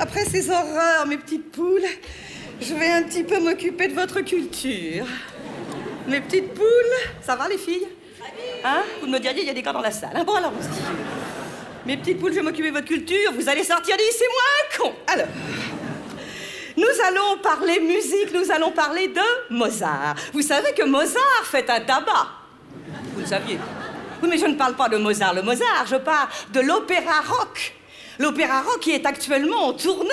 après ces horreurs, mes petites poules, je vais un petit peu m'occuper de votre culture. Mes petites poules, ça va les filles? Hein? Vous me diriez, il y a des gars dans la salle. Hein? Bon, alors, allons-y. Mes petites poules, je vais m'occuper de votre culture, vous allez sortir d'ici moins con. Alors, nous allons parler musique, nous allons parler de Mozart. Vous savez que Mozart fait un tabac. Vous le saviez? Oui, mais je ne parle pas de Mozart, le Mozart, je parle de l'opéra rock. L'opéra rock qui est actuellement en tournée,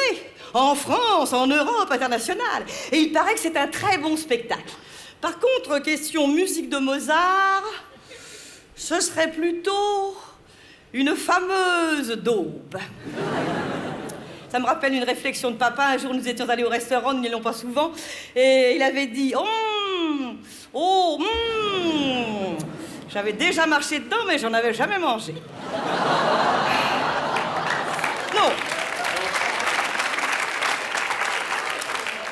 en France, en Europe, internationale. Et il paraît que c'est un très bon spectacle. Par contre, question musique de Mozart, ce serait plutôt une fameuse daube. Ça me rappelle une réflexion de papa. Un jour, nous étions allés au restaurant, nous n'y allons pas souvent, et il avait dit J'avais déjà marché dedans, mais j'en avais jamais mangé. Non.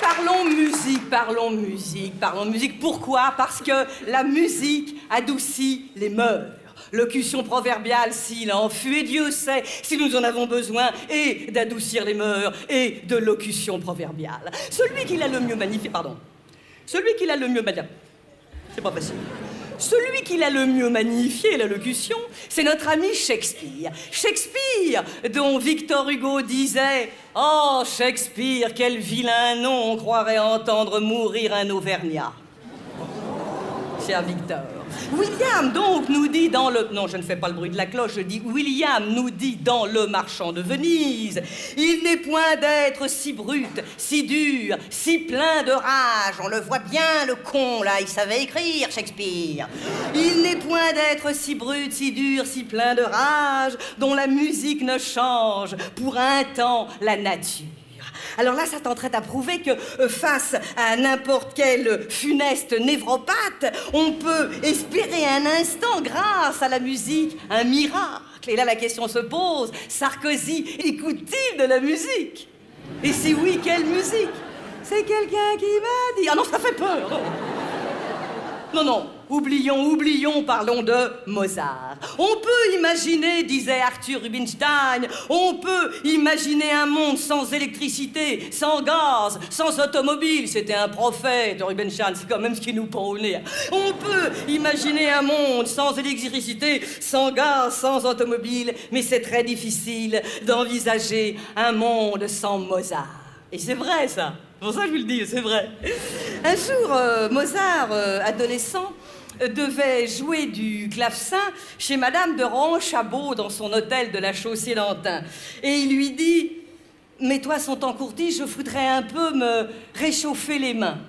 Parlons musique, parlons musique, parlons musique. Pourquoi? Parce que la musique adoucit les mœurs. Locution proverbiale, s'il en fut, et Dieu sait si nous en avons besoin, et d'adoucir les mœurs, et de locution proverbiale. Celui qui l'a le mieux magnifié, celui qui l'a le mieux magnifié, c'est pas facile. Celui qui l'a le mieux magnifié, la locution, c'est notre ami Shakespeare. Shakespeare, dont Victor Hugo disait « Oh, Shakespeare, quel vilain nom, on croirait entendre mourir un Auvergnat. » Cher Victor. William, donc, nous dit dans le... Non, je ne fais pas le bruit de la cloche, je dis William nous dit dans Le Marchand de Venise, il n'est point d'être si brute, si dur, si plein de rage. On le voit bien, le con, là, il savait écrire, Shakespeare. Il n'est point d'être si brute, si dur, si plein de rage, dont la musique ne change pour un temps la nature. Alors là, ça tenterait à prouver que face à n'importe quel funeste névropathe, on peut espérer un instant, grâce à la musique, un miracle. Et là, la question se pose, Sarkozy écoute-t-il de la musique? Et si oui, quelle musique? C'est quelqu'un qui m'a dit... Ah non, ça fait peur. Non, oublions, parlons de Mozart. On peut imaginer, disait Arthur Rubinstein, on peut imaginer un monde sans électricité, sans gaz, sans automobile. C'était un prophète, Rubinstein, c'est quand même ce qui nous pend au nez. On peut imaginer un monde sans électricité, sans gaz, sans automobile, mais c'est très difficile d'envisager un monde sans Mozart. Et c'est vrai, ça. C'est pour ça que je vous le dis, c'est vrai. Un jour, Mozart, adolescent, devait jouer du clavecin chez Madame de Rohan-Chabot dans son hôtel de la Chaussée-d'Antin. Et il lui dit « Mets-toi son temps courtis, je voudrais un peu me réchauffer les mains. »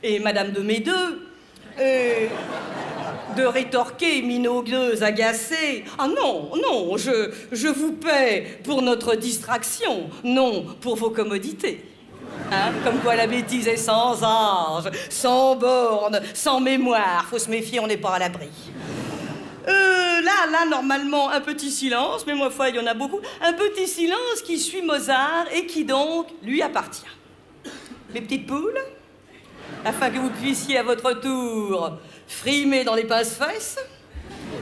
Et Madame de Médeux, de rétorquer, minaudeuse, agacée. « Ah non, je vous paie pour notre distraction, non pour vos commodités. » Hein? Comme quoi la bêtise est sans âge, sans borne, sans mémoire. Faut se méfier, on n'est pas à l'abri. Là, normalement, un petit silence, mais ma foi, il y en a beaucoup. Un petit silence qui suit Mozart et qui donc lui appartient. Mes petites poules, afin que vous puissiez à votre tour frimer dans les pince-fesses,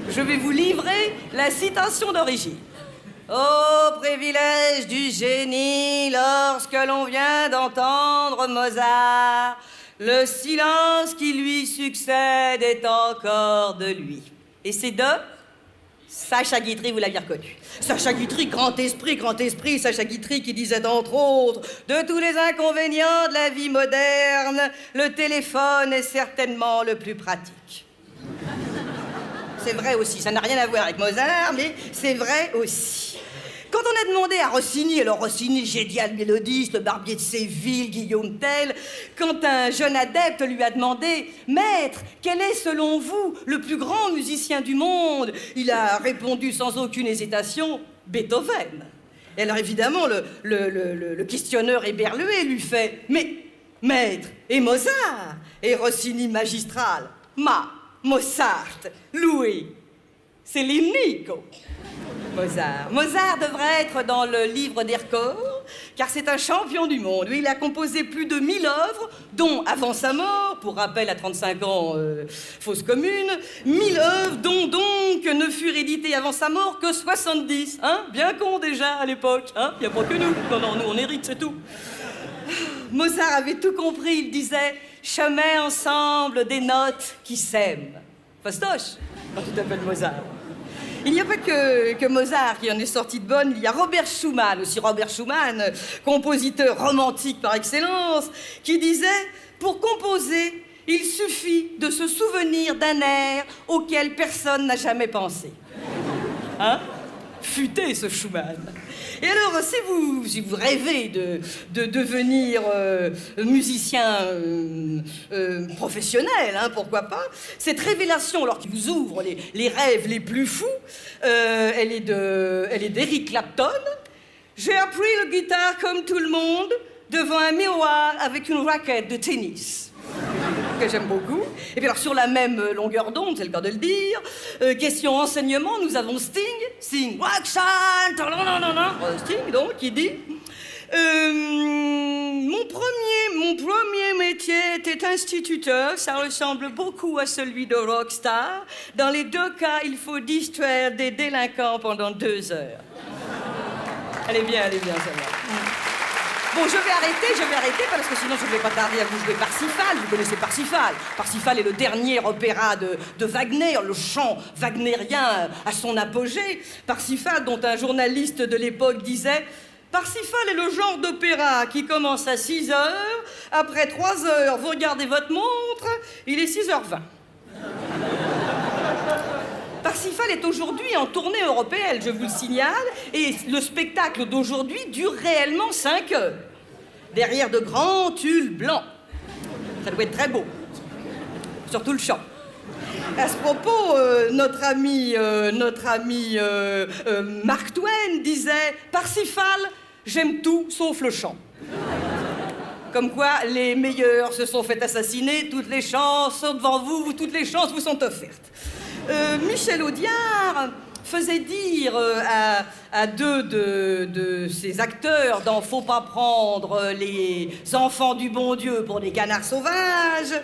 je vais vous livrer la citation d'origine. Ô privilège du génie, lorsque l'on vient d'entendre Mozart, le silence qui lui succède est encore de lui. Et c'est de Sacha Guitry, vous l'aviez reconnu. Sacha Guitry, grand esprit, Sacha Guitry qui disait entre autres « De tous les inconvénients de la vie moderne, le téléphone est certainement le plus pratique. » C'est vrai aussi, ça n'a rien à voir avec Mozart, mais c'est vrai aussi. Quand on a demandé à Rossini, alors Rossini, génial mélodiste, le Barbier de Séville, Guillaume Tell, quand un jeune adepte lui a demandé « Maître, quel est selon vous le plus grand musicien du monde ?» Il a répondu sans aucune hésitation « Beethoven ». Et alors évidemment, le questionneur éberlué lui fait « Mais, maître, et Mozart ?» Et Rossini magistral « Mozart, Louis, c'est l'inico. » Mozart devrait être dans le livre des records, car c'est un champion du monde. Oui, il a composé plus de 1000 œuvres, dont, avant sa mort, pour rappel à 35 ans, fausse commune, 1000 œuvres dont donc ne furent éditées avant sa mort que 70. Hein? Bien con déjà à l'époque, hein? Il n'y a pas que nous. Non, non, nous on hérite, c'est tout. Mozart avait tout compris, il disait « chemin ensemble des notes qui s'aiment ». Fastoche, quand tu t'appelles Mozart. Il n'y a pas que Mozart qui en est sorti de bonne, il y a Robert Schumann, aussi Robert Schumann, compositeur romantique par excellence, qui disait « pour composer, il suffit de se souvenir d'un air auquel personne n'a jamais pensé ». Hein? Futé ce Schumann. Et alors, si vous rêvez de devenir musicien professionnel, hein, pourquoi pas, cette révélation, alors qui vous ouvre les rêves les plus fous, elle est d'Eric Clapton. J'ai appris la guitare comme tout le monde, devant un miroir avec une raquette de tennis. Que j'aime beaucoup. Et puis alors, sur la même longueur d'onde, c'est le cas de le dire, question enseignement, nous avons Sting, Roxanne, Sting, donc, qui dit mon premier métier était instituteur, ça ressemble beaucoup à celui de rockstar. Dans les deux cas, il faut distraire des délinquants pendant 2 heures. Elle est bien celle-là. Bon, je vais arrêter parce que sinon je ne vais pas tarder à vous jouer Parsifal. Vous connaissez Parsifal. Parsifal est le dernier opéra de Wagner, le chant wagnérien à son apogée. Parsifal, dont un journaliste de l'époque disait « Parsifal est le genre d'opéra qui commence à 6 heures, après 3 heures, vous regardez votre montre, il est 6h20. » Parsifal est aujourd'hui en tournée européenne, je vous le signale, et le spectacle d'aujourd'hui dure réellement 5 heures. Derrière de grands tulles blancs. Ça doit être très beau. Surtout le chant. À ce propos, notre ami Mark Twain disait « Parsifal, j'aime tout sauf le chant ». Comme quoi, les meilleurs se sont fait assassiner, toutes les chances sont devant vous, toutes les chances vous sont offertes. Michel Audiard faisait dire à 2 de ses acteurs dans Faut pas prendre les enfants du bon Dieu pour des canards sauvages.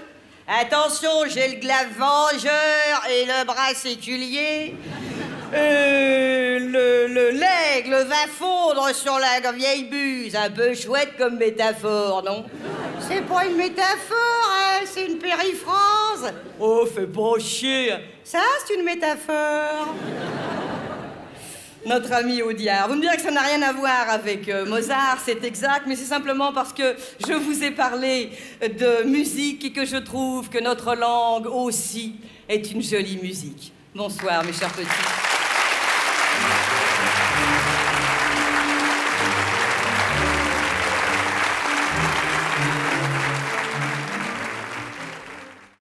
Attention, j'ai le glaive vengeur et le bras séculier. L'aigle va fondre sur la vieille buse. Un peu chouette comme métaphore, non? C'est pas une métaphore, hein, c'est une périphrase. Oh, fais pas chier. Ça, c'est une métaphore. Notre ami Audiard. Vous me direz que ça n'a rien à voir avec Mozart, c'est exact, mais c'est simplement parce que je vous ai parlé de musique et que je trouve que notre langue aussi est une jolie musique. Bonsoir, mes chers petits.